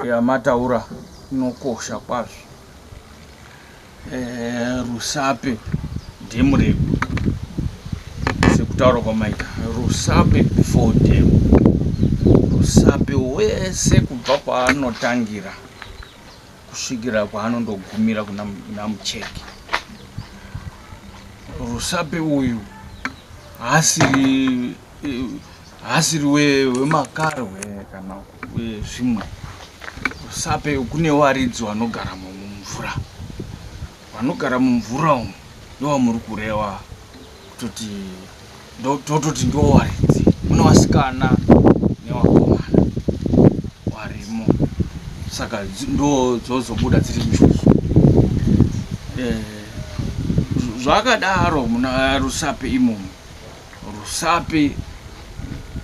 yamataura inokosha kwazvo. Rusape ndemurego sekutaura kwamaita. Rusape before demu. Rusape wese kubva kwaanotangira kusvikira kwaanondogumira kuna mucheki. Rusape uyu haasiri wemakarwe kana wezvimwe. Rusape kune waridzi vanogara mumvura. Vanogara mumvura umu ndovamuri kureva tototi ndo waridzi. Mune vasikana nevakomana varimo, saka ndo dzozobuda dziri njuzu. Zvakadaro muna Rusape imomo. Rusape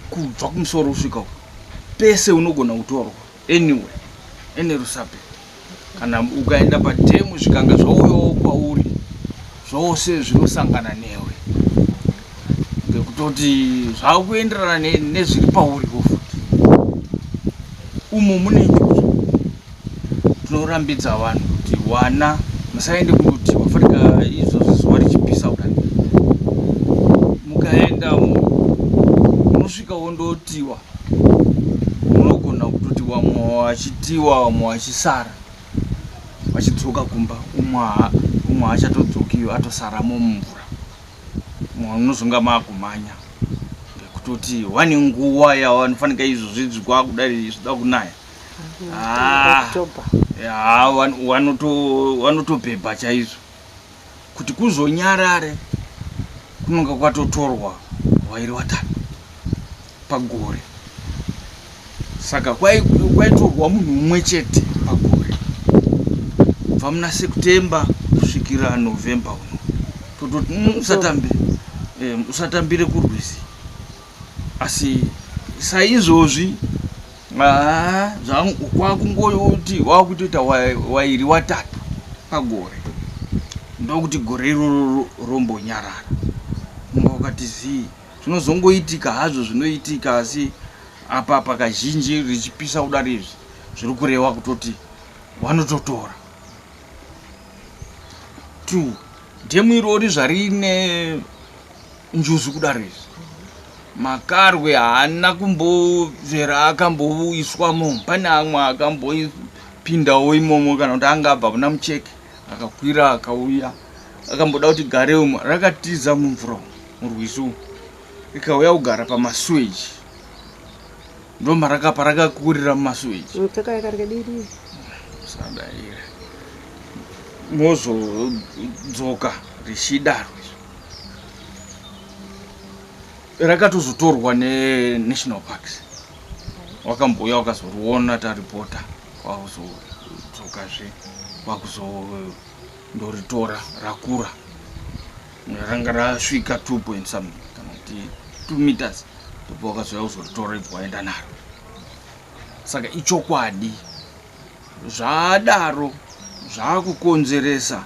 kubva kumusoro kusvika pese unogona kutorwa anyway. Ene Rusape kana ukaenda padhemu zvikanga zvauyawo kwauri zvose zvinosangana newe, ngekutoti zvakuenderana nezviri pauriwo futi. Umo mune njuzu. Tinorambidza vanhu kuti wana musaende kundoti wafarika izvozvo zuva richipisa kudani. Mukaenda munosvika wondotiwa, munogona kutoti wamwe wachitiwa wamwe wachisara vachidzoka kumba, umwe achatodzokiyo atosaramo mumvura. Munozonga makumhanya ngekutoti wane nguva yavanofanika izvozvi zvikuva kudai zvida kunaya. Vanotobhebha chaizvo. Kuti kuzonyarare kunonga kwatotorwa wairi watatu pagore. Saka kwaitorwa munhu mumwe chete pagore kubva muna September kusvikira November uno. Tototi usatambire kurwizi. Asi saizvozvi kwakungoyoti wakutoita wairi watatu pagore. Ndokuti gore iroro rombonyarara. Munga wakati zii zvinozongoitika hazvo zvinoitika, asi apa pakazhinji richipisa kudari izvi zviri kureva kutoti vanototora. 2. Dhemu irori zvarine njuzu kudari izvi. Makarwe haana kumbobvera akamboiswamo. Pane amwe akambopindawo imomo kana kuti angabva kuna mucheki akakwira akauya akamboda kuti gare umo. Rakatiza mumvura murwizi umu rikauya kugara pamasuweji. Parakakurira mumasuweji. Sadaire mozodzoka richidaro. Rakatozotorwa neNational Parks. Wakambouya wakazoriona taripota kwakuzodzokazve kwakuzondoritora rakura. Ranga rasvika 2 point something kana kuti 2 meters ndipo wakazouya kuzoritora ibvo waenda naro. Saka ichokwadi zvadaro zvakukonzeresa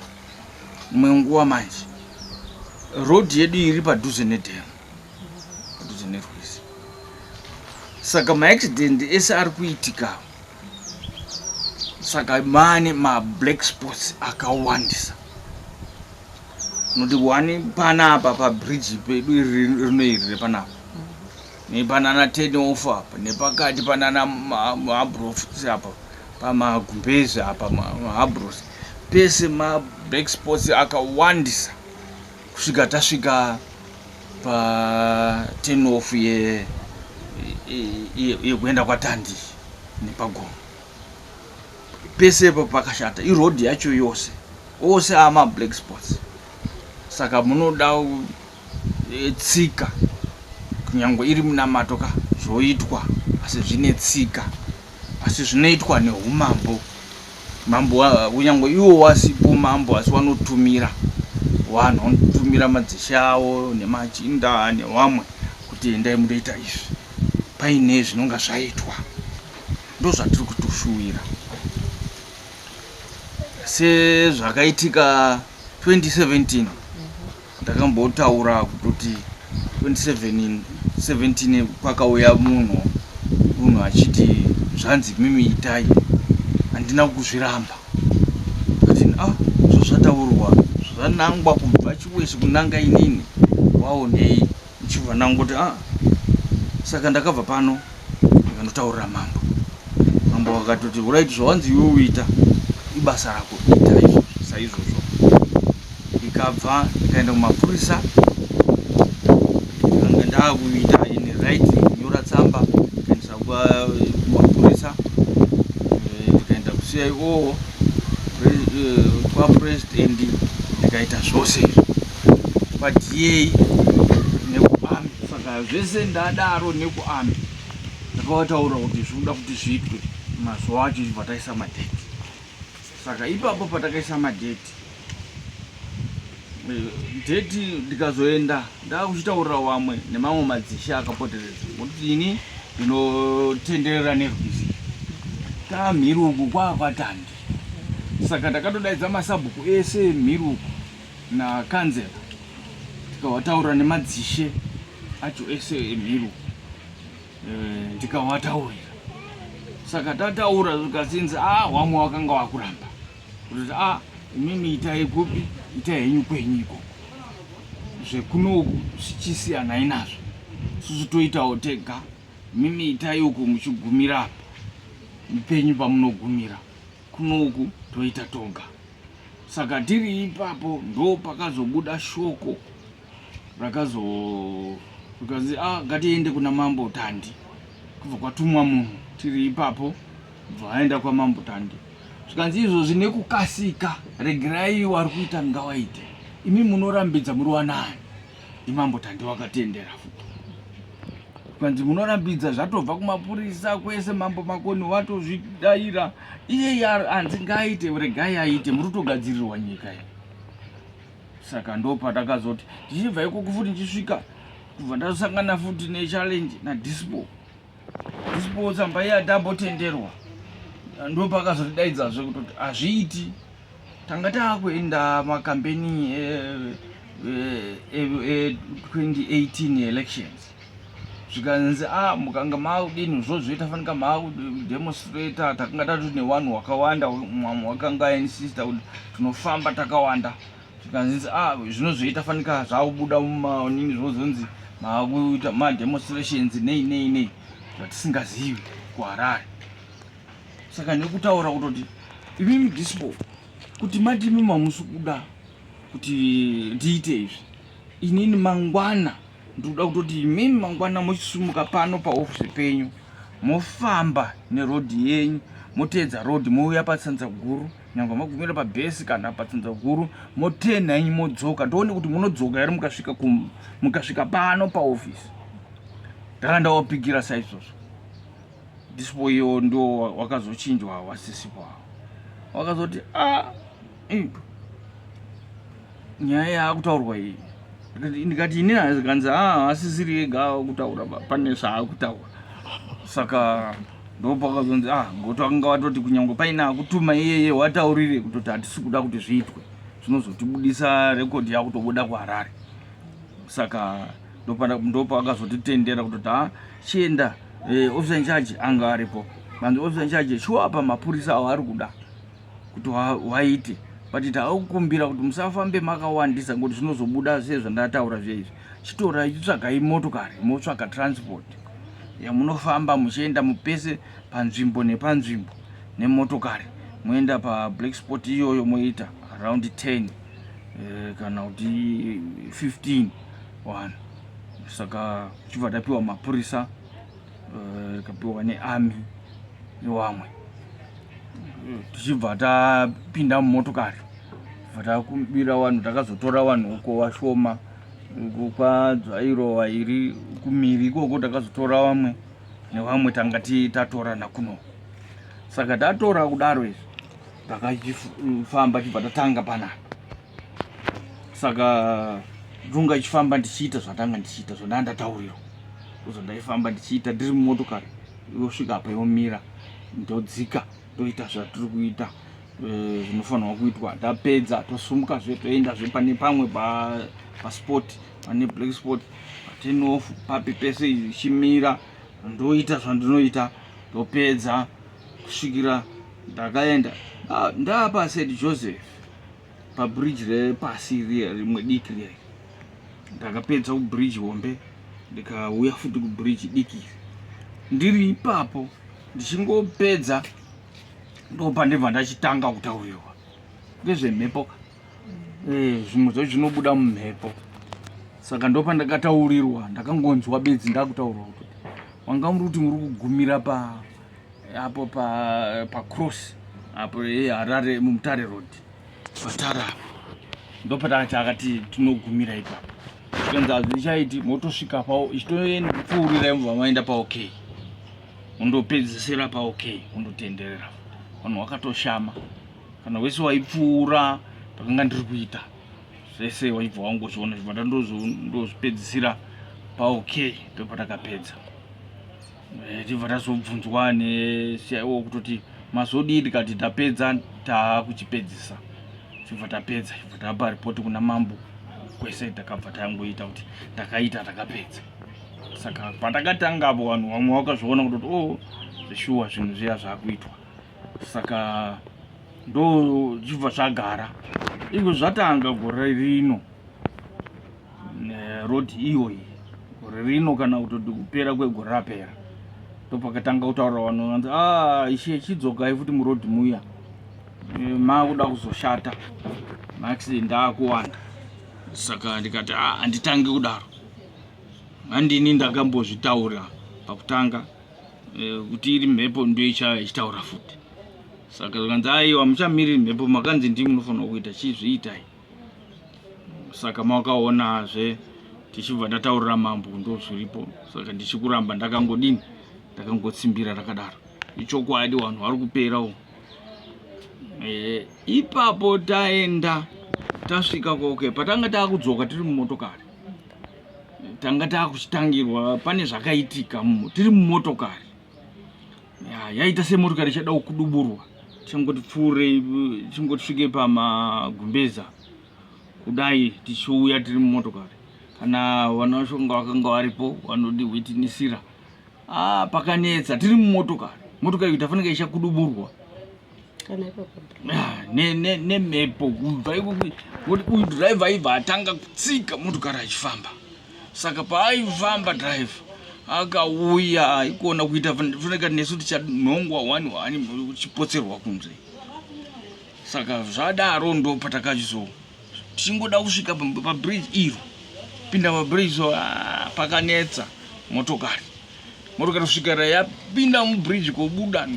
mwenguva manje road yedu iri padhuze nedhemu, padhuze nerwizi. Saka maaccident ese ari kuitika. Saka mane mablack spots akawandisa. Noti wani panapa pabridge pedu rinoiri panapa nepanana 10 off apa nepakati panana mahabros apa pamagumbezi apa mahabros pese mablack spots akawandisa kusvika tasvika pa 10 off yekuenda kwaTandi nepagomo. Pese pakashata. Iroad yacho ose ama black spots. Saka munoda tsika kunyange iri munamato zvoitwa, asi zvine tsika, asi zvinoitwa neumambo. Mambo kunyange iwo wasipo mambo, asi wanotumira vanhu, vanotumira madzishe avo nemachinda nevamwe kuti endai mundoita izvi paine zvinonga zvaitwa. Ndo zvatiri kutoshuwira. Sezvakaitika 2017 ndakambotaura kuti 2017 kwakauya munhu achiti zvanzi mimi itai, handina kuzviramba. Ati zvozvataurwa zvanangwa kubva chiwese kunanga inini waonei, ndichibva nangoti saka ndakabva pano ndikandotaurira mambo. Mambo akatoti uraiti zvawanzi iwe uita ibasa rako, ita izvo saizvozvo. Ndikabva ndikaenda kumapurisa, ndanga ndakuita in writing, kunyora tsamba ndikaendesa kumapurisa, ndikaenda kuCIO kwapresident, ndikaita zvose paDA nekuArmy. Saka zvese ndadaro nekuArmy ndakavataura kuti zvinoda kuti zviitwe mazuva acho chibva taisa madheti. Saka ipapo patakaisa madheti, dheti ndikazoenda ndakuchitaurira vamwe nemamwe madzishe akapoteredza kuti ini ndinotenderera nerwizi tamhiruku kwakwatandi. Saka ndakatodaidza masabhuku ese emhiruku nakanzera, tikavataurira nemadzishe acho ese emhiruku, ndikavataurira. Saka tataura zvikatsinzi wamwe wakanga wakuramba kuti imimi itai kupi, itai henyu kwenyiko, zvekunoku zvichisiyanai nazvo, susu toitawo tega. Mimi itai uku muchigumira apa, upenyu pamunogumira, kunoku toita toga. Saka tiri ipapo ndo pakazobuda shoko rakazi ngatiende kuna Mambo Tandi. Kubva kwatumwa munhu tiri ipapo, bvaenda kwa Mambo Tandi. Zvikanzi izvozvi nekukasika, regerai wari kuita ngawaite, imi munorambidza muri wanani. Mambo Tandi wakatendera futi. Zvikanzi munorambidza zvatobva kumapurisa kwese, Mambo Makoni watozvidaira, iye hanzi ngaite, regai aite, muri kutogadzirirwa nyika iyi. Saka ndo patakazoti ndichibva ikoko futi ndichisvika, kubva ndasangana futi nechallenge naDispo. Dispo tsamba iya tambotenderwa, ndo pakazotidaidzazve kutoti hazviiti, tanga takuenda makambeni 2018 elections. Zvikanzi mukanga maudini zvozvoita fanika makudemonstrata, takanga tatoti nevanhu wakawanda, mwamwe wakanga insista kuti tunofamba takawanda. Zvikanzi zvinozoita fanika zvakubuda mumanini zvozonzi makuita mademonstrations nei zvatisingazivi kuHarare. Saka nekutaura kutoti imimi Dispo kuti matimi mamusi kuda kuti ndiite izvi, inini mangwana ndoda kutoti imimi mangwana muchisumuka pano paofisi penyu, mofamba nerodhi yenyu, moteedza rodhi, mouya patsanza guru, nyangwe magumira pabhesi kana patsanza guru, motenha yenyu modzoka, ndoone kuti munodzoka here mukasvika pano paofisi. Ndakandawapigira saizvozvo. Dispo iyo ndo wakazochinjwa wasisipo, wakazoti nyaya yakutaurwa iyi. Ndikati inini hazikanzi asisiri ega kutaura, pane zvaakutaura. Saka ndo pakazonzi ngoti wakanga watoti kunyangwe paina akutuma iyeye wataurire kutoti hatisi kuda kuti zviitwe, zvinozotibudisa rekodhi yakutobuda kuHarare. Saka ndo pakazotitendera kutoti chienda officer in charge anga aripo, manzi officer in charge chiwapa mapurisa avari kuda kuti waite, but taukumbira kuti musafambe makawandisa ngoti zvinozobuda sezvandataura zveizvi. Chitorai chitsvagai motokari, motsvaga transport yamunofamba muchienda mupese panzvimbo nepanzvimbo nemotokari, moenda paBlack Spot iyoyo moita around 10 kana kuti 15 1. Saka chibva tapiwa mapurisa, kapiwa neArmy nevamwe, tichibva tapinda mumotokari, bva takumbira vanhu, takazotora vanhu uko vashoma, kwadzvairo vairi kumiri ikoko takazotora vamwe nevamwe tangati tatora nakuno. Saka tatora kudaro izvi takachifamba chibva tatanga panapa. Saka ndunga ichifamba ndichiita zvatanga ndichiita zvandanga ndataurirwa, ndaifamba ndichiita ndiri mumotokari, yosvika apa yomira, ndodzika ndoita zvatiri kuita zvinofanirwa kuitwa. Tapedza tosumukazve toendazve pane pamwe paspot, pane Black Spot, pa10 off papi pese ichimira, ndoita zvandinoita ndopedza kusvikira ndakaenda ndapa St Joseph pabridge repasi rimwe diki riya. Ndakapedza kubridge hombe ndikauya futi kubridge diki. Ndiri ipapo ndichingopedza ndopa ndibva ndachitanga kutaurirwa ngezvemhepo. Zvimwe zvacho zvinobuda mumhepo. Saka ndopa ndakataurirwa, ndakangonzwa bedzi ndakutaurirwa kuti wanga muri kuti muri kugumira apo pa cross apo Harare muMutare Road patara. Ndopa akati tinogumira ipapo. Zvikanzi hazvichaiti motosvika ichitopfuurira imva maenda paOK. Undopedzisira paOK undotenderera. Vanhu vakatoshama. Kana wese waipfuura pakanga ndiri kuita zvese waibva wangozviona zvibva ndozvipedzisira paOK. Ndopatakapedza. Tibva tazobvunzwa nesiyaiwo kutoti mazodii, tikati tapedza taakuchipedzisa. Tibva tapedza, tibva tapa ripoti kuna mambo. Kwese takabva tangoita kuti takaita takapedza. Saka patakatangapo vanhu vamwe vakazviona kuti zvishuwa zvinhu zviya zvakuitwa. Saka ndo zvibva zvagara. Iko zvatanga gore rino road iyoyi. Gore rino kana kuti kupera kwegore rapera. Ndopakatanga kutaura vanhu vanzi ishe chidzokai futi muroad muya. Makuda kuzoshata. Maaccident akuwanda. Saka ndikati handitangi kudaro. Handini ndakambozvitaura pakutanga kuti iri mhepo ndio ichitaura futi. Saka zvakanzi aiwa muchamiri mhepo makanzi ndimi munofanira kuita chizviitai. Saka makaonazve tichibva ndataurira mambo ndo zviripo. Saka ndichikuramba ndakangodini ndakangotsimbira rakadaro. Ichokwadi vanhu vari kupera. Ipapo taenda tasvika kwaOK. Patanga taakudzoka tiri mumotokari. Tanga taakuchitangirwa pane zvakaitika tiri mumotokari. Yaita semotokari ichada kuduburwa. Tichangoti pfuure, tichingoti svike pamagumbeza. Kudai tichiuya tiri mumotokari. Kana vanashonga vakanga varipo vanodi witinisira. Pakanetsa tiri mumotokari. Motokari itafanira ichakuduburwa. Nemhepo kubva uyu dhiraivha aibva atanga kutsika motokari achifamba. Saka paaifamba dhiraivha akauya ikuona kuita funeka nesu tichanhongwa 1 kuchipotserwa kunze. Saka zvadaro ndo patakachizo tichingoda kusvika pabridge iro. Pinda pabridge pakanetsa motokari kusvikira yapinda mubridge kobuda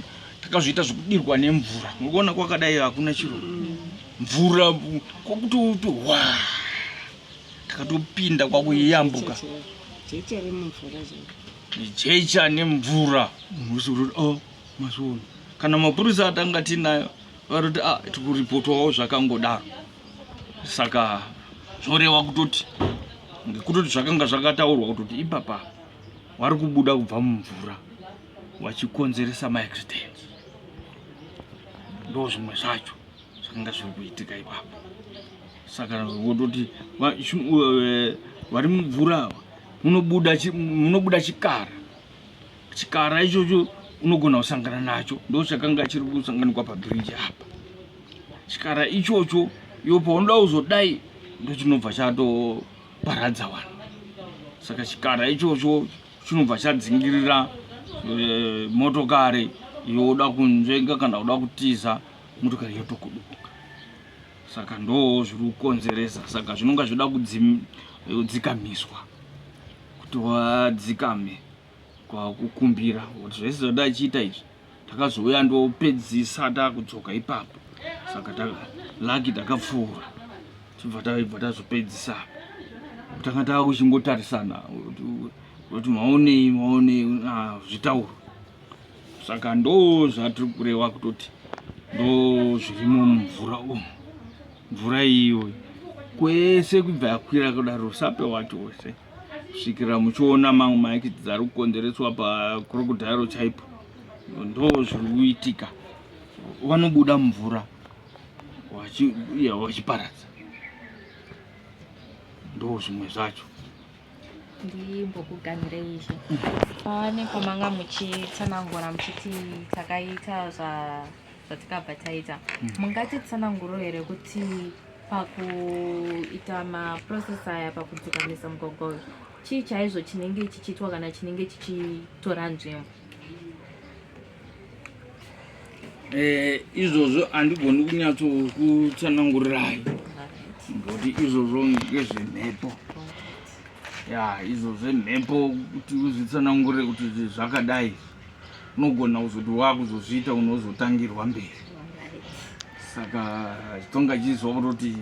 takazviita zvokudirwa nemvura. Unoona kwakadai hakuna chiro. Mvura kwakuti takatopinda kwakuyambuka. Jecha nemvura. Masoni. Kana mapurisa atanga tinayo varoti tikuripotwawo zvakangodaro. Saka zvoreva kutoti ngekutoti zvakanga zvakataurwa kutoti ipapa vari kubuda kubva mumvura vachikonzeresa maaccident. Ndo zvimwe zvacho zvakanga zviri kuitika ipapo. Saka vototi vari mumvura munobuda chikara. Chikara ichocho unogona kusangana nacho. Ndo chakanga chiri kusanganikwa pabridge apa. Chikara ichocho iwo paunoda kuzodai ndo chinobva chatoparadza vanhu. Saka chikara ichocho chinobva chadzingirira motokari yoda kunzvenga kana kuda kutiza motokari yotokudubuka. Saka ndo zviri kukonzeresa. Saka zvinonga zvoda kudzikamiswa kuti wadzikame kwakukumbira kuti zvese zvoda chiita izvi takazouya ndopedzisa takudzoka ipapo. Saka laki takapfuura tibva tazopedzisa. Tanga takuchingotarisana kuti maonei zvitauro. Saka ndo zvatiri kureva kutoti ndo zvirimo mumvura umu. Mvura iyo kwese kubva yakwira kudaro sape wati wose kusvikira muchiona mamwe maekiti ari kukonzereswa paCrocodile chaipo. Ndo zviri kuitika. Vanobuda mvura vachiparadza. Ndo zvimwe zvacho. ndimbokuganira izvi. Pane pamanga muchitsanangura muchiti takaita zvatikabva taita, mungatitsananguro here kuti pakuita maprocess aya pakudzukamisa mugogo chii chaizvo chinenge chichiitwa kana chinenge chichitora nzvimbo? Izvozvo handigoni kunyatsokutsanangurirai ngekuti izvozvo ngezvemhepo. Izvo zvemhepo kuti uzvitsanangurire kuti zvakadai unogona kuzoti wakuzozviita unozotangirwa mberi. Saka chitonga chizwa kutoti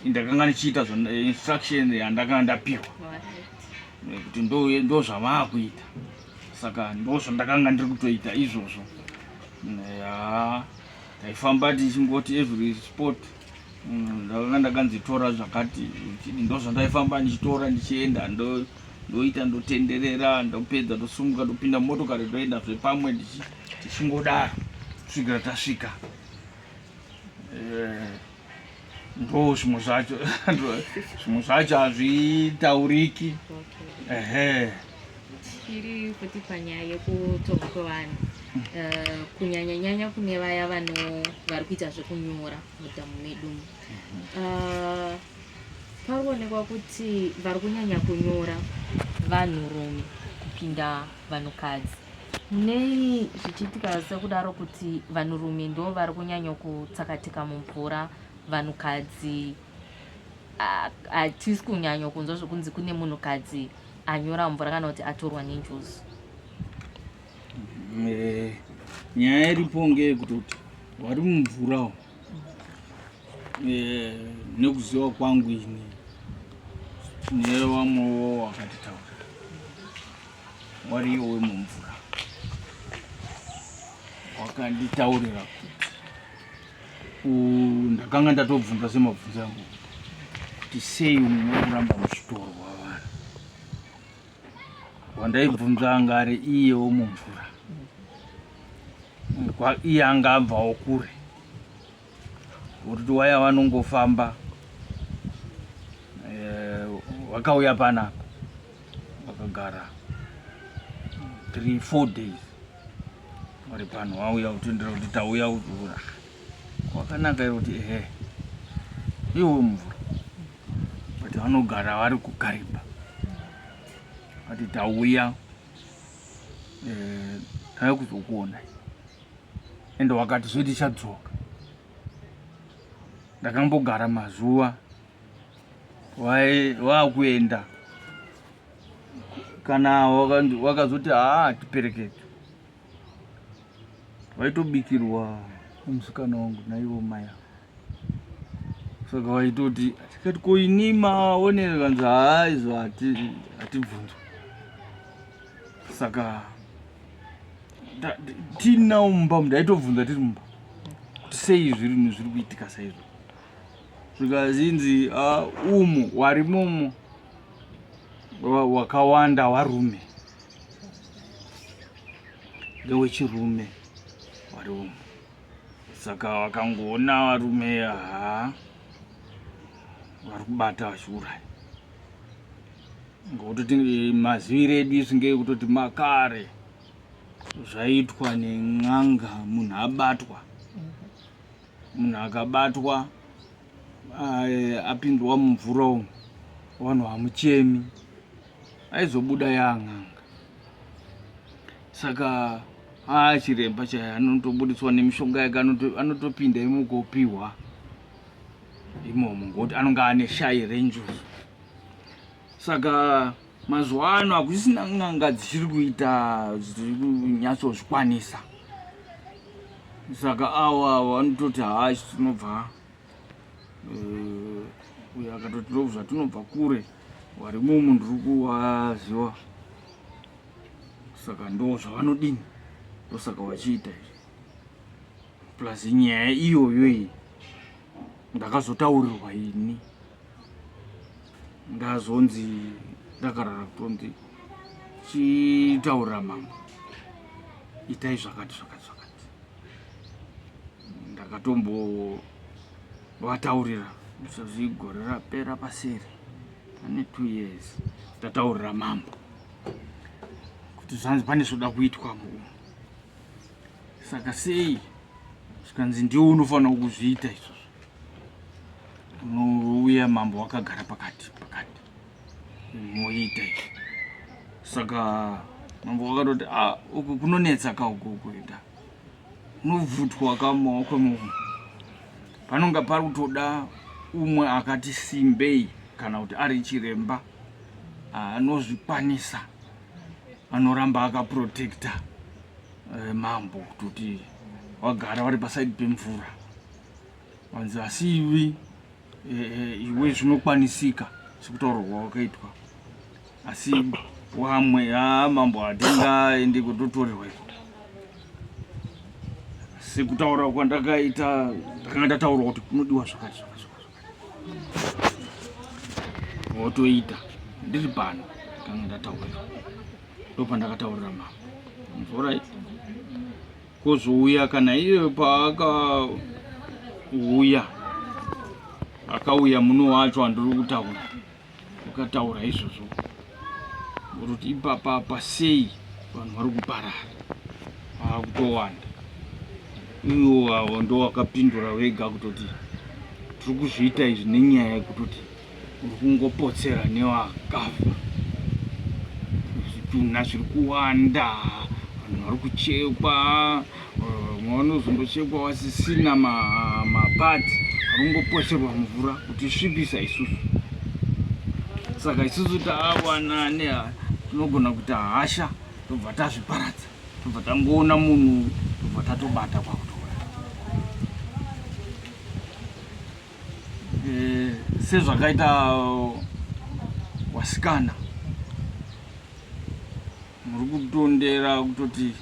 ndakanga ndichiita instruction yandakanga ndapiwa kuti ndo zvamakuita, saka ndo zvandakanga ndiri kutoita izvozvo. Taifamba tichingoti every sport ndakanga ndakanzitora zvakati ndo zvandaifamba ndichitora ndichienda ndoita ndotenderera ndopedza ndosumuka ndopinda motokari ndoenda zvepamwe tichingodaro kusvikira tasvika. Ndo zvimwe zvacho hazvitauriki. Tiri kuti panyaya yekutonga kwevanhu, kunyanya-nyanya kune vaya vari kuita zvekunyora mudhamu medu, parikuonekwa kuti vari kunyanya kunyora vanhurume kupinda vanhukadzi. Nei zvichiitika sekudaro kuti vanhurume ndo vari kunyanya kutsakatika mumvura, vanhukadzi hatisi kunyanya kunzwa zvokunzi kune munhukadzi anyora mvura kana kuti atorwa nenjozi? Nyaya iripo ngeyekutoti wari mumvura nekuziva kwangu ini nevamwewo wakatitaura wariyo wemumvura wakanditaurira kuti ndakanga ndatobvunza semabvunzo angu kuti sei muri kuramba muchitorwa vanhu. Wandaibvunza anga ari iyewo mumvura, iye anga abvawo kure, kuti waya vanongofamba vakauya panapa vakagara 3-4 days vari pano, vauya kutendera kuti tauya kudura. Wakanaka iro kuti iwo mvura kuti vanogara vari kukariba, ati tauya tauya kuzokuona ende wakati zvoti chadzoka. Ndakambogara mazuva wakuenda kana wakazoti tiperekedzo, waitobikirwa umusikana wangu naivo maya. Saka waitoti tikati koinima onere kanzi izvo hatibvunzwa. Saka tinawo mumba ndaitobvunza tiri mumba kuti sei zviri kuitika saizvo. Zvikazinzi umu warimomo wakawanda warume ndewechirume wari umu. Saka wakangoona varume vari kubata vachiuraya, ngokutoti mazivire edu isingei kutoti makare zvaitwa nen'anga. Munhu abatwa, munhu akabatwa apindwa mumvura umu, vanhu hamuchemi, aizobuda yaan'anga. Saka chiremba chaya anotobudiswa nemishonga yake, anotopinda imukopiwa imomo ngokuti anonga ane shayi renjuzi. Saka mazuva ano hakusisina n'anga dzichiri kuita zviri kunyatsozvikwanisa. Saka ava vanototi tinobva uyo akatoti ndo zvatinobva kure, warimo munhu uri kuwaziva. Saka ndo zvavanodini, ndosaka vachiita izvi. Plus nyaya iyoyo iyi ndakazotaurirwa ini, ndazonzi ndakarara kutonzi chitaurira mama itai zvakati zvakati zvakati. Ndakatombo vataurira zvigore rapera paseri pane 2 years tataurira mambo kuti zvanzi pane zvoda kuitwa munhu. Saka sei zvikanzi ndiwo unofanira kuzviita izvozvo, unouya mambo wakagara pakati moita izvi. Saka mambo wakatoti uku kunonetsa kaukukuita unovhutwa kamaoko emunhu. Panonga pari kutoda umwe akati simbei kana kuti ari chiremba anozvikwanisa, anoramba akaprotecta mambo kuti wagara vari pasaidi pemvura. Wanzi asi iwe zvinokwanisika sekutaurwa wakaitwa, asi wamwe mambo hatingaendi kutotorerwa iko. Sekutaura kwandakaita ndakanga ndataurwa kuti kunodiwa zvakati wotoita ndiri pano ndakanga ndataura. Ndopandakataurira mambo mvura kozouya kana iye akauya muno wacho andiri kutaura ukataura izvozvo kuti ipapa pasei vanhu vari kuparara kutowanda. Iwo avo ndo wakapindura wega kutoti tiri kuzviita izvi nenyaya yekutoti uri kungopotsera nevakafa. Zvitunha zviri kuwanda, vanhu vari kuchekwa, vanozondochekwa vasisina mapati, vari kungoposerwa mvura kuti svibisa isusu. Saka isusu tawana tinogona kuita hasha, tobva tazviparadza, tobva tangoona munhu, tobva tatobata kwakutora. Sezvakaita wasikana muri kutondera kutoti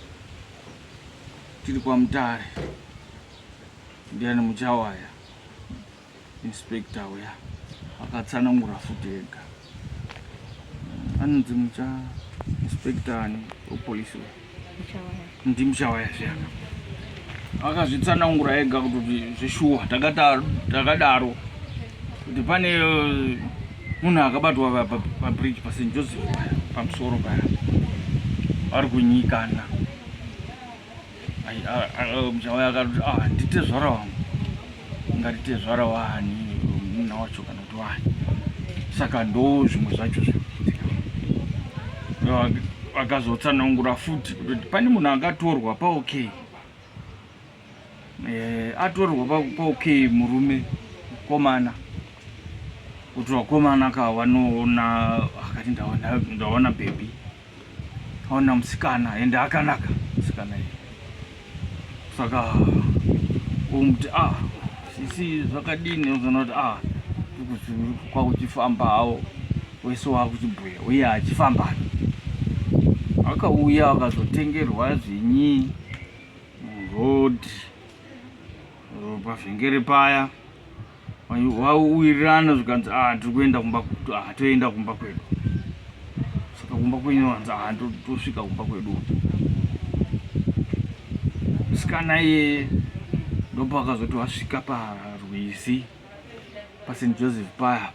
tiri kwaMutare, ndiani muchawaya, inspector uya akatsanangura futi ega, anonzi inspector ani wepolisi ndi muchawaya zviyaka, akazvitsanangura ega kuti zvishuwa. Takadaro kuti pane munhu akabatwa pabridge paSt Joseph pamusoro paya ari kunyikana. Muchawaya akati nditezvara wangu, ngatitezvara wani munhu wacho kana kuti wani. Saka ndo zvimwe zvacho zvirikuitika. Akazotsanangura futi kuti pane munhu akatorwa paOK, atorwa paOK murume komana, kuti wakomana kawanoona akati ndaona baby, aona musikana ende akanaka musikana iye. Saka umuti sisi zvakadini, uzona kuti kwakuchifamba hawo wese wakuchibhuya uye achifamba. Akauya akazotengerwa zvinyi murodhi pavhengere paya, wauwirirana zvikanzi tiri kuenda kumba, toenda kumba kwedu. Saka kumba kwenyu wanzi tosvika kumba kwedu. Musikana iye ndopa akazoti wasvika paRwizi paSt Joseph paya,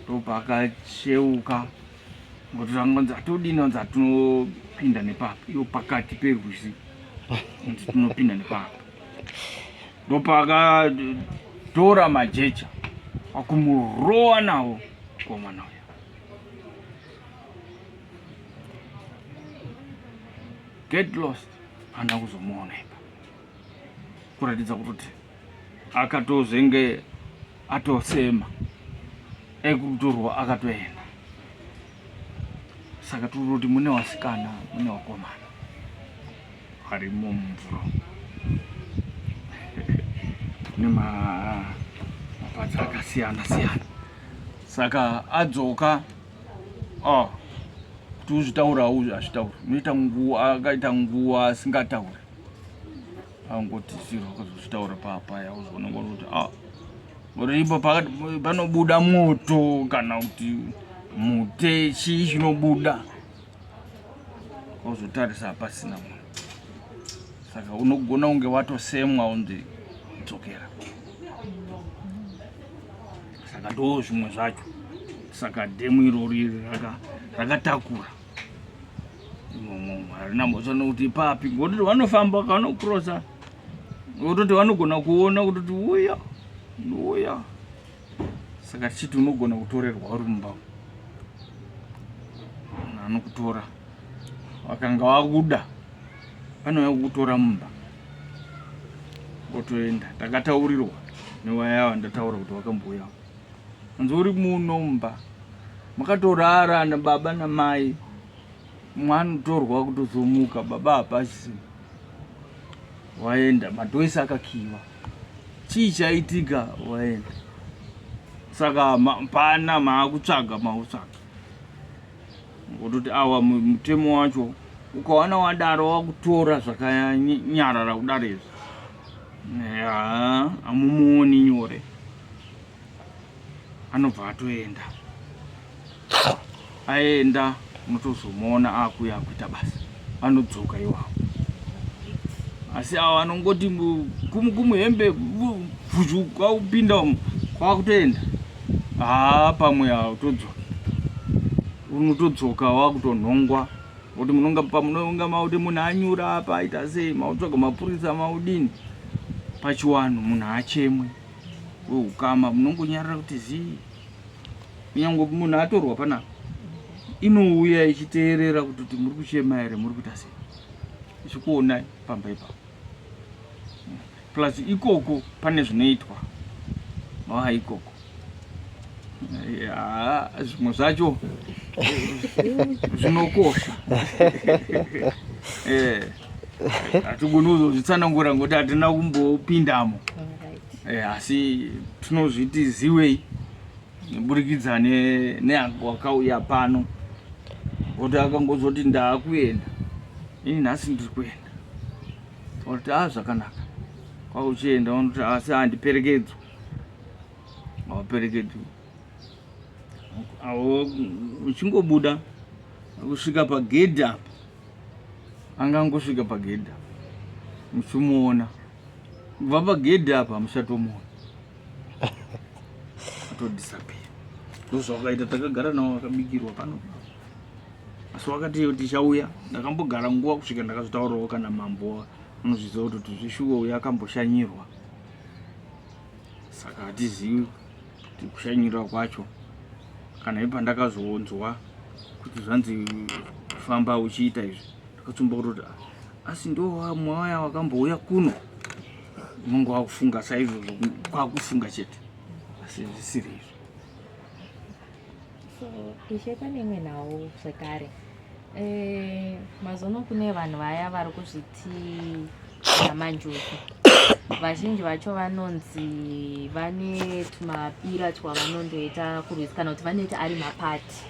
ndopa akacheuka ngokuti angonzi atodini, wanzi atinopinda nepapa, iyo pakati peRwizi kuti tinopinda nepapa. Ndopa akatora majecha akumurowa nawo komana uya. Get lost, hana kuzomuona ipa, kuratidza kuti akatozenge atosema ekutorwa akatoenda. Saka turi kuti mune wasikana mune wakomana harimo mumvura nemapatsa akasiyana siyana. Saka adzoka kuti uzvitaura hazvitauri, unoita nguva, akaita nguva asingatauri, angoti ziro akazozvitaura paya uzoona kuti kuti ipo panobuda moto kana kuti mute chii chinobuda, uzotarisa pasina munhu. Saka unogona kunge watosemwa unzi dzokera. Saka ndo zvimwe zvacho saka dhemu irori rakatakura harina mbotsona kuti papi ngototi vanofamba vanokrosa ngototi vanogona kuona kutoti uya saka tichiti unogona kutorerwa uri mumba anokutora vakanga vakuda vanouya kukutora mumba otoenda takataurirwa newayava ndataura kuti wakambouya anzi uri muno mumba makatorara nababa namai mwanotorwa kutozomuka baba hapasi waenda madhoisi akakiwa chii chaitika waenda saka pana maakutsvaga ngototi awa mutemo wacho ukawana wadaro wakutora zvakanyarara kudaro izvi hamumuoni nyore anobva atoenda aenda unotozomuona akuya akuita basa anodzoka iwavo asi ava anongoti kumuhembe bvuzhu kwaupinda kwakutoenda pamwe autodzoka unotodzoka wakutonhongwa kuti munonga mauti munhu anyura apa aita sei mautsvaga mapurisa maudini pachiwano munhu achemwe weukama munongonyarara kuti zii kunyange munhu atorwa panapa inouya ichiteerera kuti muri kuchema here muri kuita sei ichikuonai pamba ipapo plus ikoko pane zvinoitwa ikoko zvimwe zvacho zvinokosha hatigoni kuzozvitsanangura ngoti hatina kumbopindamo asi tinozviti ziwei neburikidza neangu wakauya pano kuti akangozoti ndaakuenda ini nhasi ndiri kuenda kuti zvakanaka kwauchienda unoti asi handiperekedzwa hawaperekedzwi uchingobuda kusvika pagedhi apa angangosvika pagedhi apa muchimuona kubva pagedhi apa hamuchatomuona atodisapia ndozvakaita takagara navo vakabikirwa pano asi wakati tichauya ndakambogara nguva kusvika ndakazotaurawo kana mambo unozviziva kuti zvishuwa uya akamboshanyirwa saka hatizivi kuti kushanyirwa kwacho kana ipandakazoonzwa kuti zvanzi famba uchiita izvi ndakatsumba kutoti asi ndo mwaya wakambouya kuno unonge wakufunga saizvozvo kwakufunga chete asi zvisiri izvo. So ishe pane imwe nhau zvekare mazono kune vanhu vaya vari kuzviti namanjuku vazhinji vacho vanonzi vane tumapira twavanondoita kurwisa kana kuti vanoita ari mapati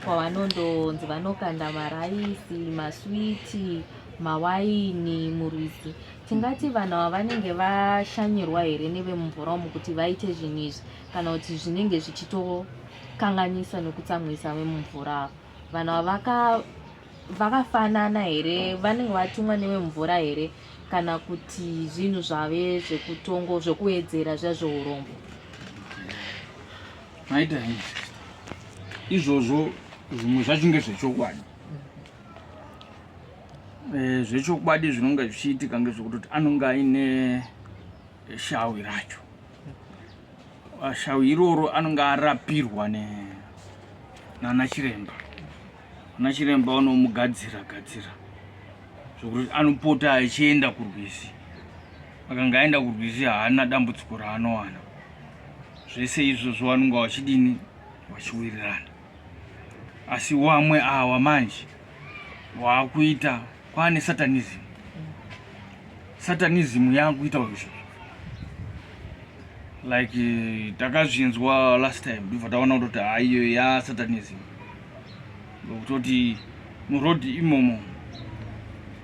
kwavanondonzi vanokanda maraisi maswiti mawaini murwisi. Tingati vanhu ava vanenge vashanyirwa here nevemumvura umu kuti vaite zvinhu izvi kana kuti zvinenge zvichitokanganisa nekutsamwisa vemumvura vanhu ava vakafanana here vanenge vatumwa nevemumvura here kana kuti zvinhu zvave zvekutongo zvekuwedzera zvazveurombo maita izvozvo zvimwe zvacho ngezvechokwadi zvechokwadi zvinonga zvichiitika ngezvekutoti anonga aine shawi racho shawi iroro anonga arapirwa nanachiremba nachiremba unomugadzira zvokuti anopota achienda kurwizi akanga aenda kurwizi haana dambudziko raanowana zvese izvozvo vanonga vachidini vachiwirirana asi wamwe awa manje waakuita kwaane satanism yakuita izvo like takazvinzwa last time ndibva taona kutoti iyo yasatanism lokutoti murodhi imomo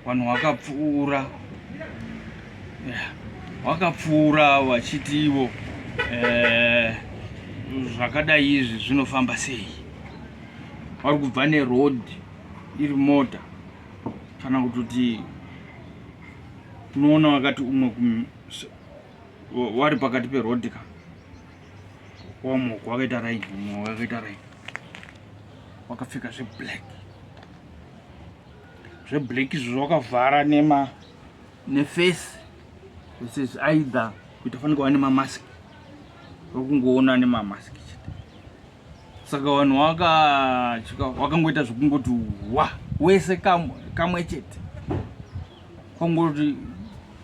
vanhu vakapfuura vachiti ivo zvakadai izvi zvinofamba sei vari kubva nerodhi iri mota kana kutoti unoona wakati umwe wari pakati perodhi ka wamwe wakaita raini umwe wakaita raini wakapfeka zveblack izvo wakavhara nefesi this either kuti afanira kuva nemamaski rokungoona nemamaski chete. Saka vanhu wakangoita zvokungoti wese kamwe chete kwangoti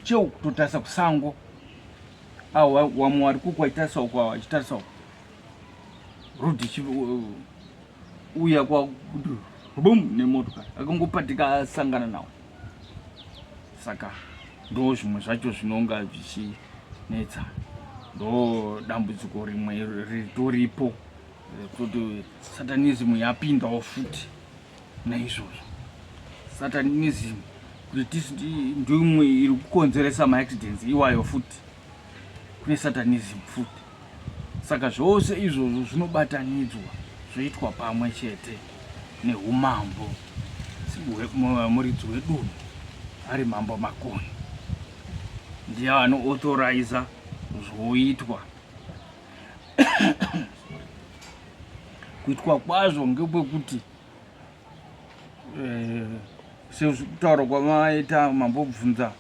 cheu kutotarisa kusango wamwe vari kukwatarisa uko vachitarisa uko rodhi uya kwakuti bum nemotokari akangopatika asangana nawo. Saka ndo zvimwe zvacho zvinonga zvichinetsa, ndo dambudziko rimwe ritoripo kuti satanism yapindawo futi naizvozvo. Satanism kuti ndimwe iri kukonzeresa maaccidents iwayo futi, kune satanism futi. Saka zvose izvozvo zvinobatanidzwa zvoitwa pamwe chete neumambo muridzi wedunhu ari mambo Makoni ndiye anoauthorize zvoitwa. Kuitwa kwazvo ngekwekuti sekutaura kwamaita mambo bvunza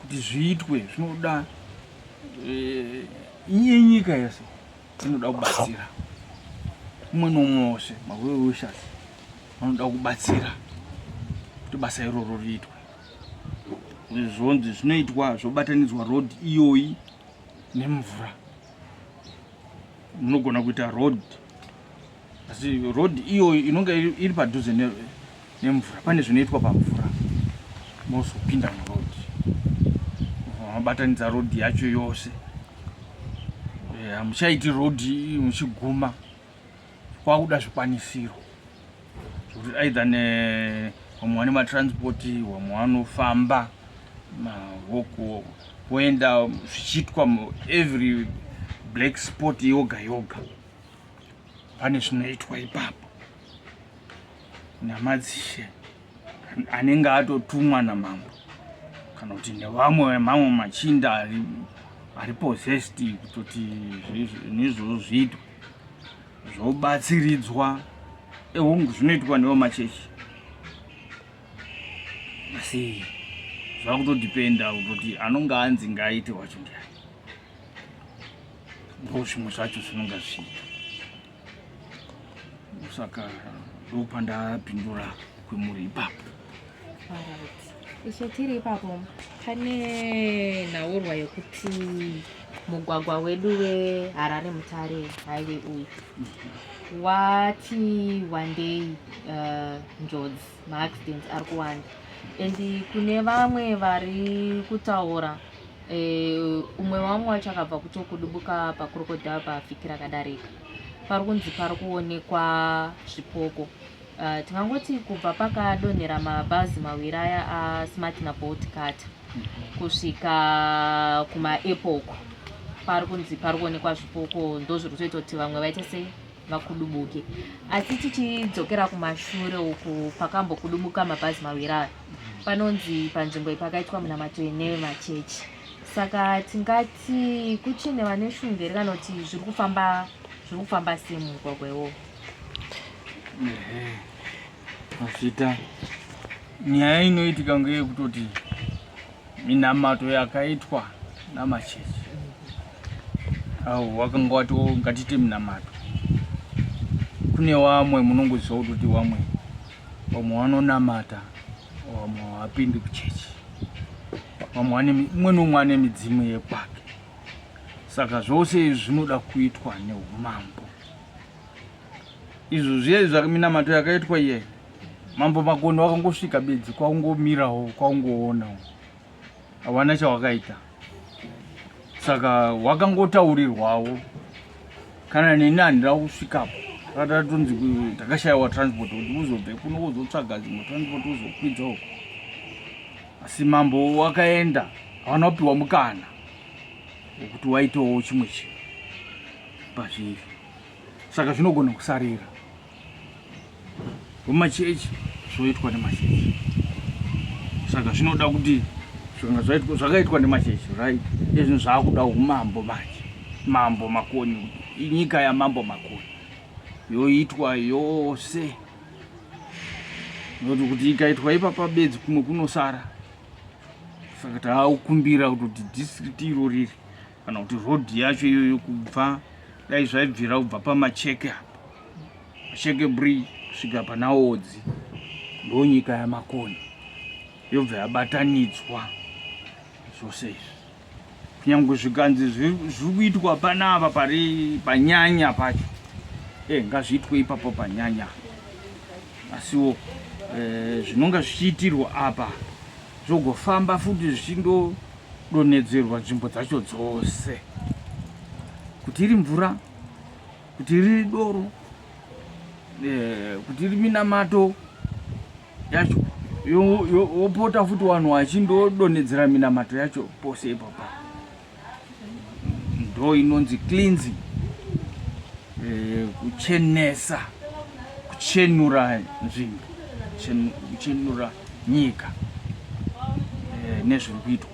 kuti zviitwe zvinoda nyika yese inoda kubatsira, umwe nomwe wose maweushas vanoda kubatsira kuti basa iroro riitwe. Zvonzi zvinoitwa zvobatanidzwa road iyoyi nemvura. Munogona kuita road asi road iyoyi inonga iri padhuze nemvura, pane zvinoitwa pamvura mozopinda muroad, mabatanidza road yacho yose. Hamuchaiti road muchiguma kwakuda zvikwanisiro zvokuti either vamwe vane matranspoti, vamwe vanofamba mavoko voenda zvichiitwa every black spot yoga yoga pane zvinoitwa ipapo namadzishe anenge atotumwa namambo kana kuti nevamwe mamwe machinda ari possessed kutoti nizvo zviitwe zvobatsiridzwa ehungu zvinoitwa nevo machechi. Asi zvakutodipenda kuti anonga anzi ngaaite wacho ndiani, ndo zvimwe zvacho zvinonga zviita. Saka ndopandapindura kwemuri ipapo. Ishe tiri ipapo pane nhaurwa yekuti mugwagwa wedu weHarare Mutare highway uyu wati one day njodzi maaccidents ari kuwanda, and kune vamwe vari kutaura umwe wamwe wacho akabva kutokudubuka paCrocodile pafikira akadarika, pari kunzi pari kuonekwa zvipoko. Tingangoti kubva pakadonhera mabhazi mawiri aya aSmart naBolt Cutter kusvika kumaepoko pari kunzi pari kuonekwa zvipoko, ndo zviri kutoita kuti vamwe vaite sei vakudubuke. Asi tichidzokera kumashure uku pakambokudubuka mabhazi mawiri aya, panonzi panzvimbo pakaitwa munamato nemachechi. Saka tingati kuchine vane shunge kana kuti zviri kufamba sei mumugwagwa iwowo. Azvita nyaya inoitika ngeyekutoti minamato yakaitwa namachechi wakanga wato ngatite minamato, kune wamwe munongoziva kutoti wamwe vanonamata, vamwe havapindi kuchechi, umwe nomwe ane midzimu yekwake. Saka zvose izvi zvinoda kuitwa neumambo. Izvo zviye minamato yakaitwa iye mambo Makoni wakangosvika bedzi kwaungomirawo kwaungoonawo, havana chawakaita. Saka wakangotaurirwawo kana neni handira kusvikapo, ratatonzi takashayiwa transport kuti uzobve kuno uzotsvaga dzimwe transport uzokwidza uko. Asi mambo wakaenda, havana kupiwa mukana wekuti waitewo chimwe chinhu pazviri. Saka zvinogona kusarira mumachechi zvoitwa nemachechi. Saka zvinoda kuti zvakaitwa nemachechi right, izvi zvakuda umambo manje, mambo Makoni, nyika yamambo Makoni yoitwa yose nokuti kuti ikaitwa ipapa bedzi kumwe kunosara. Saka taakukumbira kuti district iro riri kana kuti road yacho iyoyo kubva dai zvaibvira kubva pamacheke apa macheke bridge kusvika pana Odzi ndo nyika yamakoni yobva yabatanidzwa zvose izvi. Kunyangwe zvikanzi zviri kuitwa panapa pari panyanya pacho ngazviitwe ipapo panyanya, asiwo zvinonga zvichiitirwa apa zvogofamba futi zvichindodonhedzerwa nzvimbo dzacho dzose, kuti iri mvura, kuti riri doro, kuti iri minamato yacho yopota futi vanhu vachindodonhedzera minamato yacho pose ipapa. Ndo inonzi cleansing, kuchenesa, kuchenura nzvimbo, kuchenura nyika nezviri kuitwa,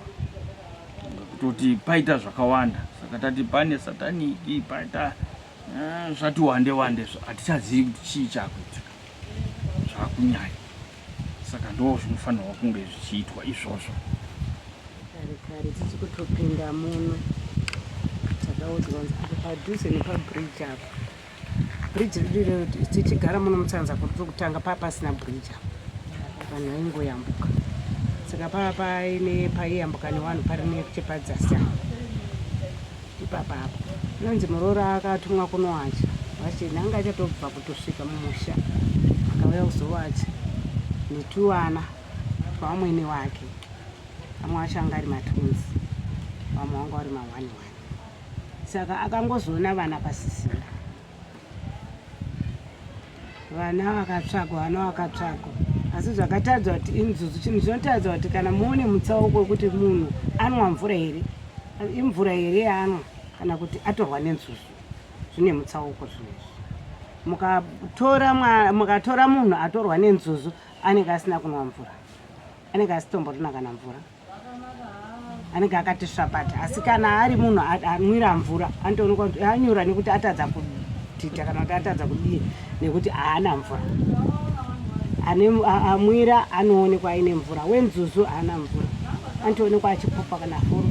kutoti paita zvakawanda. Saka tati pane sataniki, paita zvati wande wande, hatichazivi kuti chii chakuitika zvakunyanya. Saka ndo zvinofanirwa kunge zvichiitwa izvozvo. Kare tichikutopinda muno takaudzwa padhuze nepabridge apa, bridge riri tichigara muno Mutsanza kuti kutanga pasina bridge apa vanhu vaingoyambuka. Saka paine paiyambuka nevanhu pari nechepadzasi ipapa apa inonzi Murora akatumwa kunowacha vachi nanga achatobva kutosvika mumusha akauya kuzowacha netuwana twamwene wake, vamwe vacho anga ari matunzi, vamwe vanga vari mawani. Saka akangozoona vana pasisira, vana vakatsvagwa, asi zvakatadzwa kuti inzuzu. Chinhu chinotadzwa kuti kana muone mutsauko wekuti munhu anwa mvura here, imvura here yaanwa kana kuti atorwa nenzuzu, zvine mutsauko zvinezvi. Mukatora munhu atorwa nenzuzu anenge asina kunwa mvura, anenge asitomborina kana mvura, anenge akati svapata. Asi kana ari munhu anwira mvura anotoonekwa kuti anyura nekuti atadza kudhita kana kuti atadza kudii nekuti haana mvura. Amwira anoonekwa aine mvura, wenzuzu haana mvura, anotoonekwa achipopa kana furo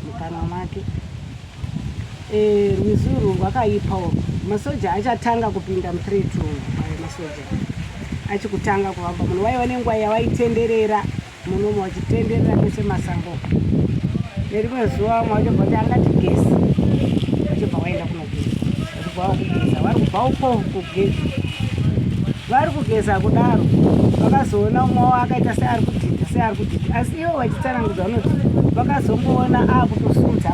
mukanwa make. Rwizi urwu rwakaipawo, masoja achatanga kupinda mu3 masoja achikutanga kuvamba muno. Waiva nenguva yavaitenderera munomo vachitenderera pese masango. Nerimwe zuva wachibva kuti angati gesi, wachibva waenda kunogeza, wachibva wakugeza, vari kubva uko kugeza, vari kugeza kudaro vakazoona umwe wavo akaita seari kudhidha, asi ivo vachitsanangudza vanoti vakazongoona akutosudza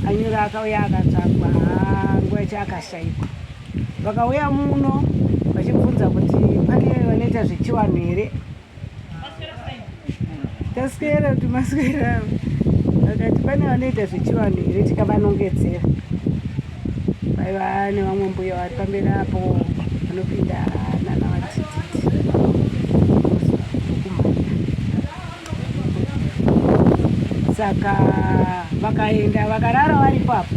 anyura akauya akatsvagwa, nguva yacho akashayikwa. Vakauya muno vachibvunza kuti pane vanoita zvechivanhu here. Taswera kuti maswera vakati pane vanoita zvechivanhu here, tikavanongedzera. Vaiva nevamwe mbuya vari pamberi apo vanopinda nana vatititi saka vakaenda vakarara vari papo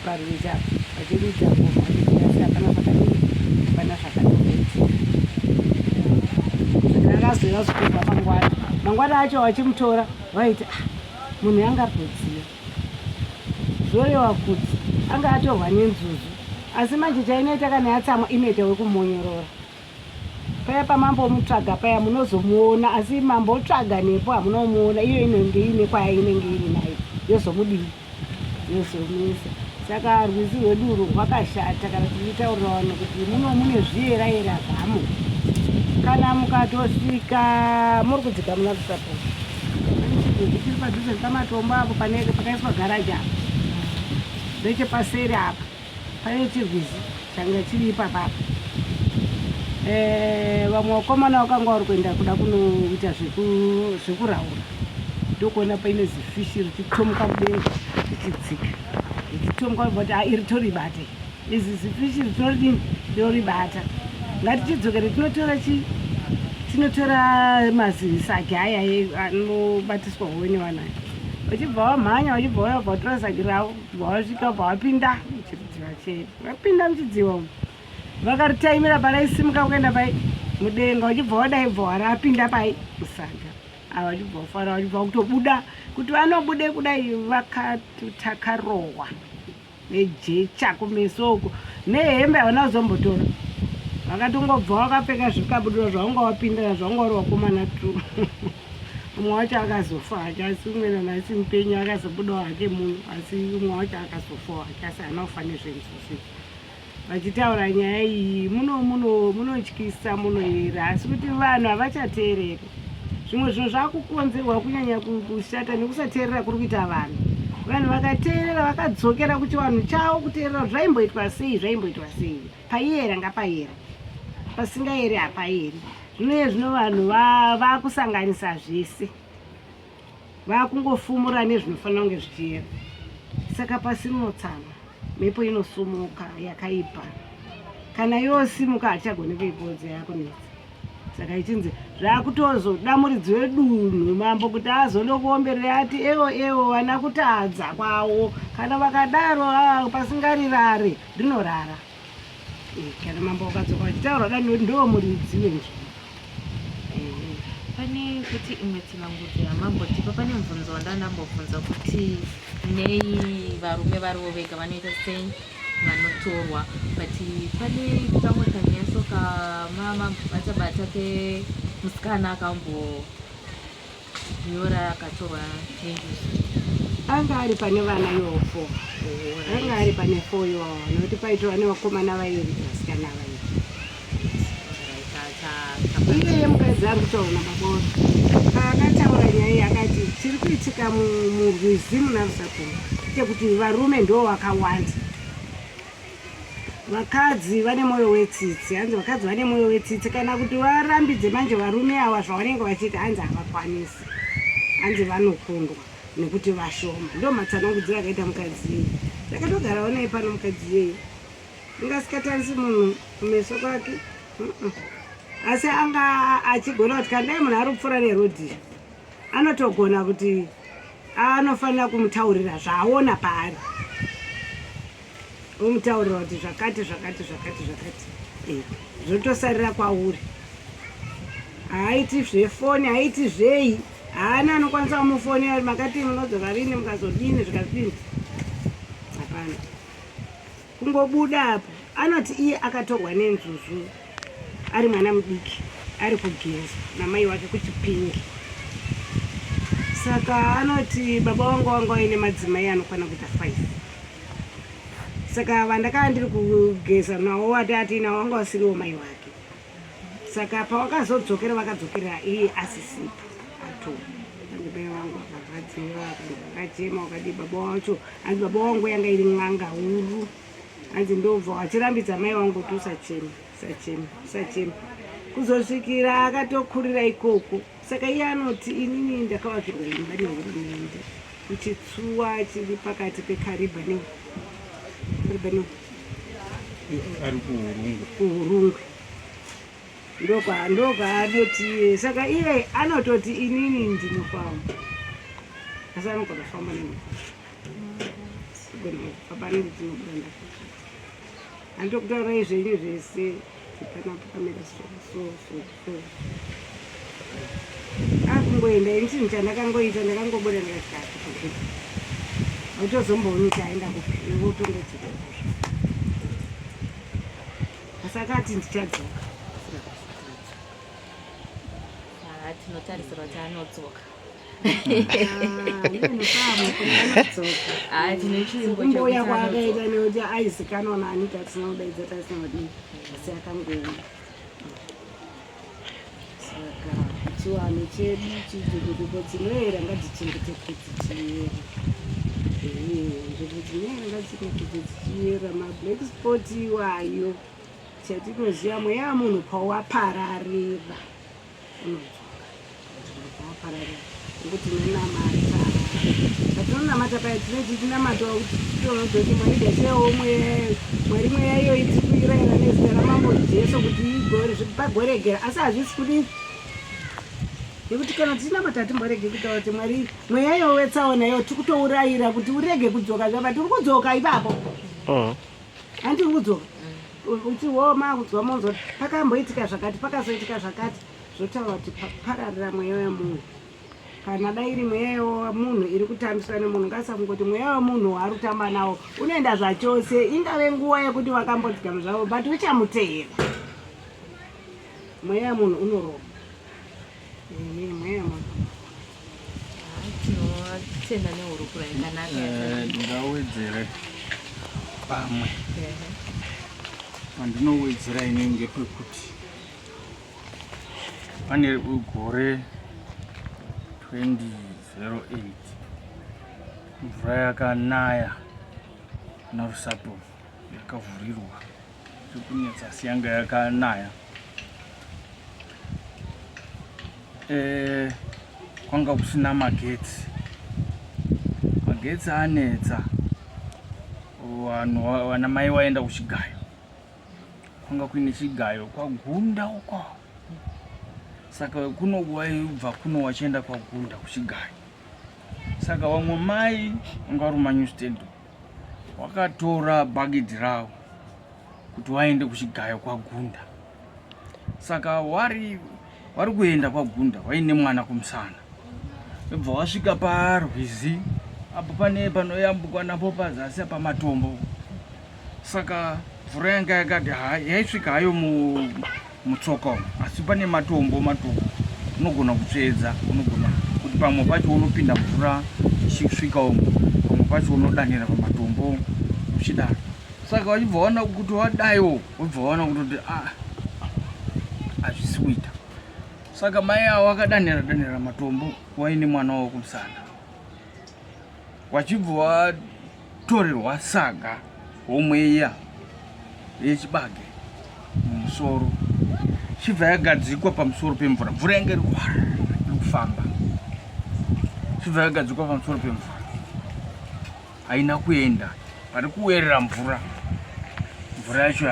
parwizi apo vachiridza ngoma hapana zvakadii, hapana zvakadii. Zvakazoya zvikubva mangwana acho vachimutora vaiti munhu anga arikudziya, zvoreva kuti anga atorwa nenzuzu, asi manje chainoita kana yatsamwa inoita wekumonyorora. Paya pamambomutsvaga paya munozomuona, asi mambotsvaga nepo hamunomuona, iyo inenge ine kwaya inenge iri nayo yozomudii, yozomisa. Saka rwizi rwedu urwu rwakashata kana tichitaurira vanhu kuti muno mune zviyera zvamo. Kana mukatosvika muri kudzika muna Rusapo, tiri padhuze pamatombo apo pakaiswa garaji apo, ndechepaseri apa pane chirwizi changa chiri ipapapa. Vamwe vakomana vakanga vari kuenda kuda kunoita zvekuraura, ndokuona paine zifishi richitomuka mudenga richidzika, richitomuka kuti iri toribate, izi zifishi ritoridini toribata. Ngatichidzokere tinotora mazisagi aya anobatiswa howe nevana, vachibva vamhanya, vachibva vabva vatora zagi ravo, vabva vasvika, vabva vapinda muchidziva chedu. Vapinda muchidziva umu vakaritaimira paraisimuka kuenda pai mudenga uchibva wadaibva warapinda pai musaga ava uchibva ufara uchibva kutobuda kuti vanobude kudai vakatakarohwa nejecha kumeso uko nehembe havana kuzombotora vakatongobva wakapfeka zvikabudura zvaunga wapindira zvaunga uri wakomana tu umwe wacho akazofa hake asi umwe nasi mupenyu akazobudawo hake munhu asi umwe wacho akazofawo hake asi haana kufa nezvenzuzi vachitaura nyaya iyi munotyisa munoera asi kuti vanhu havachateereri zvimwe zvinhu zvakukonzerwa kunyanya kushata nekusateerera kuri kuita vanhu vakateerera vakadzokera kuchivanhu chavo kuteerera zvaimboitwa sei paiera ngapaiera pasingaeri hapaeri zvino vanhu vakusanganisa zvese vakungofumura nezvinofanira kunge zvichiera saka pasinotsama mhepo inosumuka yakaipa kana yosimuka hachagoni kuipodza yakunetsa saka ichinzi zvakutozodamuridzi dunhu mambo kuti azonokuomberera ati ewo vana kutadza kwawo kana vakadaro pasingarirare rinorara kana mambo wakadzoka vachitaura dani ndo muridzi wenzvimbo. Pane kuti imwe tsanangudzo yamambotipa pane mubvunzo wandandambobvunza kuti nei varume varivo vega vanoita sei vanotorwa but pane kamwe kanyaso kamabata kemusikana akambonyora akatorwa nenjuzi anga ari pane vana yofo anga ari pane 4 iwawo nokuti paitova nevakomana vairi vasikana vairi iyeye mukadzi ari kutaura maboro paakataura nyaya akati chiri kuitika murwizi munarusakuru tekuti varume ndo vakawanda vakadzi vane mwoyo wetsitsi hanzi vakadzi vane mwoyo wetsitsi kana kuti varambidze manje varume ava zvavanenge vachiita hanzi havakwanisi hanzi vanokundwa nekuti vashoma ndo matsanangudziro akaita mukadzi yeye takatogarawo naye pano mukadzi yeye ingasikatarisi munhu kumeso kwake asi anga achigona kuti kandai munhu ari kupfuura nerodhi anotogona kuti anofanira kumutaurira zvaaona paari omutaurira kuti zvakati zvotosarira kwauri haaiti zvefoni haaiti zvei haana anokwanisa kumufonera makati munodzoka rini mukazodini zvikazodini hapana kungobuda apo anoti iye akatorwa nenzuzu ari mwana mudiki ari kugeza namai wake kuchipingi saka anoti baba wangu aine madzimai anokwana kuita 5 saka vandakava ndiri kugeza nawo ati nawo wanga usiriwo mai wake saka pawakazodzokera vakadzokera iye asisipo ato mai wangu akavadziva akachema wakati baba wacho hanzi baba wangu yanga iri n'anga huru hanzi ndobva wachirambidza mai wangu kuti usachema kuzosvikira akatokurira ikoko saka iye anoti inini ndakavakirwa imba nehurumende kuchitsuwa chiri pakati pekariba ari kuhurungwe ndokwaanoti saka iye anototi inini ndinofamba asi anogona kufamba nepapanenge tinobuda ndakati andokutaurayi zvenyu zvese panapa kamera so akungoenda ini chinhu chandakangoita ndakangobuda ndakati autozombooni taenda kupi votongodzika asi akati ndichadzoka tinotarisira kuti anodzoka umboya kwaakaita nekuti aizikanwa nani tatinodaidza tasinodii asi akangoona saka chiwano chedu chidzikuduko dzinoera ngadzichengetedze dzichiera nzvimbo dzinoera ngadzichengetedze dzichiera mablack spot iwayo chatinoziva mweya munhu pawapararira unopararira nekuti tinonamata patinonamata paya tinoti tinamatawa kuti titonodoti mwari desewo mwari mweya iyo itikuiraira nezita ramambo jesu kuti pagoregera asi hazvisi kudii nekuti kana tinamata timborege kutaura kuti mwari mweya iyo wetsaona iyo tikutourayira kuti urege kudzoka zvapa tiri kudzoka ipapo handiri kudzoka uti wo makudzwa monzo pakamboitika zvakati pakazoitika zvakati zvotaura kuti pararira mweya wemunhu kana dai iri mweya wemunhu iri kutambiswa nemunhu ngasamungoti mweya wemunhu waari kutamba nawo unoenda zvachose ingave nguva yekuti vakambodzikana zvavo but uchamuteera mweya wemunhu unoropa mweya wemunhu tinotenda nehurukuro yakanaka ndingawedzera pamwe pandinowedzera inenge pekuti pane gore 2008 mvura yakanaya narusato yakavhurirwa chikunetsa siyanga yakanaya kwanga kusina magetsi anetsa vanhu vana mai vaenda kuchigayo kwanga kuine chigayo kwagunda uko saka kuno waibva kuno wachienda kwagunda kuchigayo saka vamwe mai vanga vari manyustendi wakatora bhagidhi ravo kuti waende kuchigayo kwagunda saka wari kuenda kwagunda waine mwana kumusana webva wasvika parwizi apo pane panoyambukwa napo pazasi pamatombo saka mvura yanga yakati yaisvika hayo mutsoka asi pane matombo unogona kutsvedza unogona kuti pamwe pacho unopinda mvura ichisvika umo pamwe pacho unodanira pamatombo uchidaro saka wachibva waona kuti wadayo wabva waona kuti hazvisi kuita saka mai avo wakadanira matombo waine mwana wavo kumusana wachibva watorerwa saga homweya yechibage mumusoro chibva yagadzikwa pamusoro pemvura mvura yange iri kufamba chibva yagadzikwa pamusoro pemvura haina kuenda pari kuwerera mvura yacho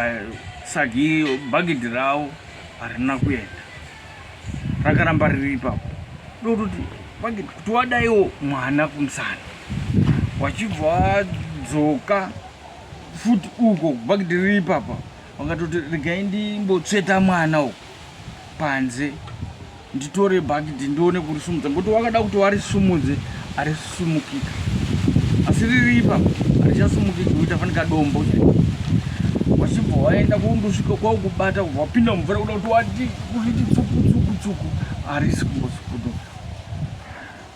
sagi bhagidhi ravo harina kuenda rakaramba riri ipapo ndototi kuti wadaiwo mwana kumusana wachibva wadzoka futi uko bhagidhi riri ipapa wakatoti regai ndimbotsveta mwana uko panze nditore bhagidhi ndione kurisumudza ngoti wakada kuti warisumudze harisumukika asi riri ipapa harichasumukiki kuita fanika dombo wachibva waenda kundosvika kwaukubata wapinda mvura kuda kuti wati kuriti tsuku harisi kumbosikuduka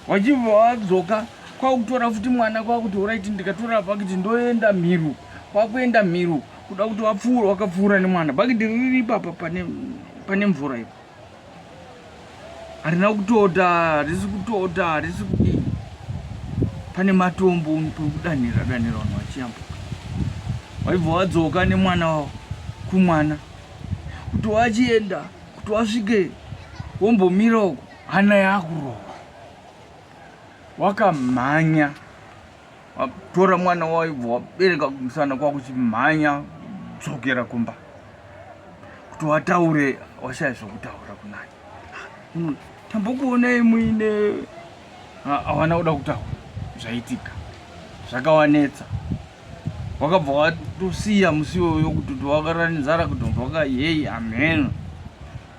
wachibva wadzoka kwakutora futi mwana kwakuti uraiti ndikatora bhagidhi ndoenda mhiru kwakuenda mhiru kuda kuti wakapfuura nemwana bhagidhi riri ipapa pane mvura ipo harina kutota harisi kudii pane matombo pekudanira vanhu vachiyambuka waibva wadzoka nemwana wavo kumwana kuti wachienda kuti wasvike wombomira uko hana yakurova wakamhanya watora mwana waibva wabereka kumusana kwakuchimhanya dzokera kumba kuti wataure washaya zvokutaura kunani tambokuonai muine hawana kuda kutaura zvaitika zvakawanetsa wakabva watosiya musi iwoyo kuti wakaranizara kuti wakayeyi amen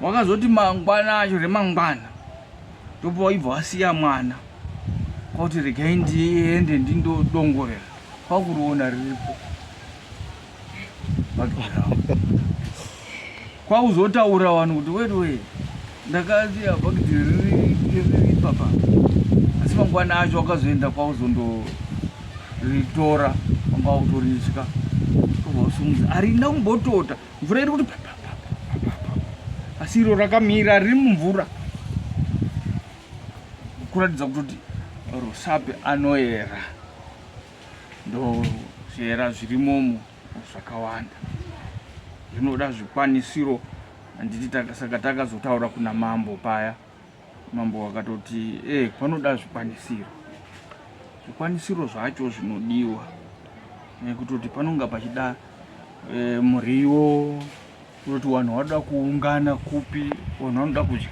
wakazoti mangwana acho remangwana ndopo waibva wasiya mwana kwakuti regai ndiende ndindodongorera kwakuriona riripo kwakuzotaura vanhu kuti wede ndakasiya bhagidhi riri papa asi mangwana acho wakazoenda kwakuzondoritora wanga wakutoritya kwakuzosumudza harina kumbotota mvura iri kuti asi iro rakamira riri mumvura kuratidza kutoti rusape anoyera ndozvera zvirimomo zvakawanda zvinoda zvikwanisiro handiti saka takazotaura kuna mambo paya mambo wakatoti panoda zvikwanisiro zvacho zvinodiwa nekutoti panonga pachida muriwo kutoti vanhu vanoda kuungana kupi vanhu vanoda kudya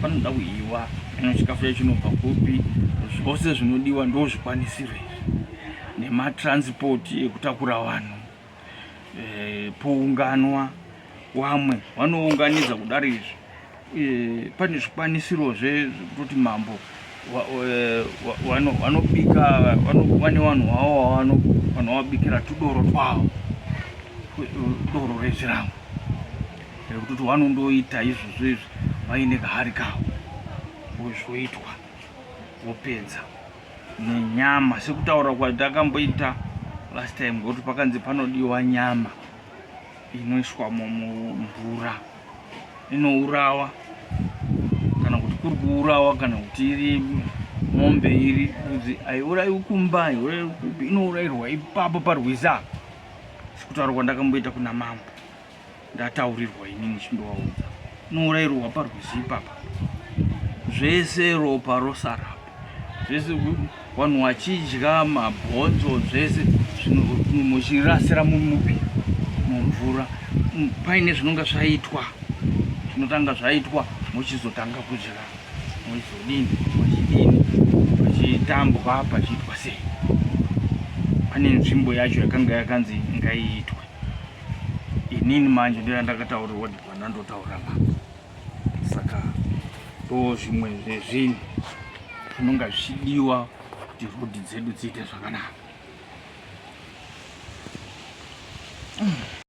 panoda kuhiwa chikafu chacho chinobva kupi zvose zvinodiwa ndo zvikwanisiro izvi nematranspoti ekutakura vanhu, pounganwa vamwe vanounganidza kudaro izvi. Pane zvikwanisiro zvekutoti mambo vanobika, vane vanhu vavo vanovabikira tudoro twavo, doro rezvirambo, kutoti vanondoita izvozvo izvi vaine kahari kavo zvoitwa vopedza. Nenyama sekutaura kwatakamboita last time, ngokuti pakanzi panodiwa nyama inoiswamo mumvura inourawa, kana kuti kuri kuurawa, kana kuti iri mombe iri budzi, aiurayiwi kumba, aiurayiwi kupi, inourayirwa ipapo parwiza. Sekutaura kwandakamboita kuna mambo, ndataurirwa inini chindovaudza, inourayirwa parwizi ipapa, zvese ropa rosarapo, zvese vanhu vachidya mabhonzo, zvese muchirasira mumvura. Paine zvinonga zvaitwa, zvinotanga zvaitwa, muchizotanga kudya, muchizodini, muchidini, pachitambwa, pachiitwa sei. Pane nzvimbo yacho yakanga yakanzi ngaiitwe. Inini manje ndakataurirwa kuti pandandotaura mambo. Saka zvimwe zvezvinhu zvinonga zvichidiwa kuti rodhi dzedu dziite zvakanaka.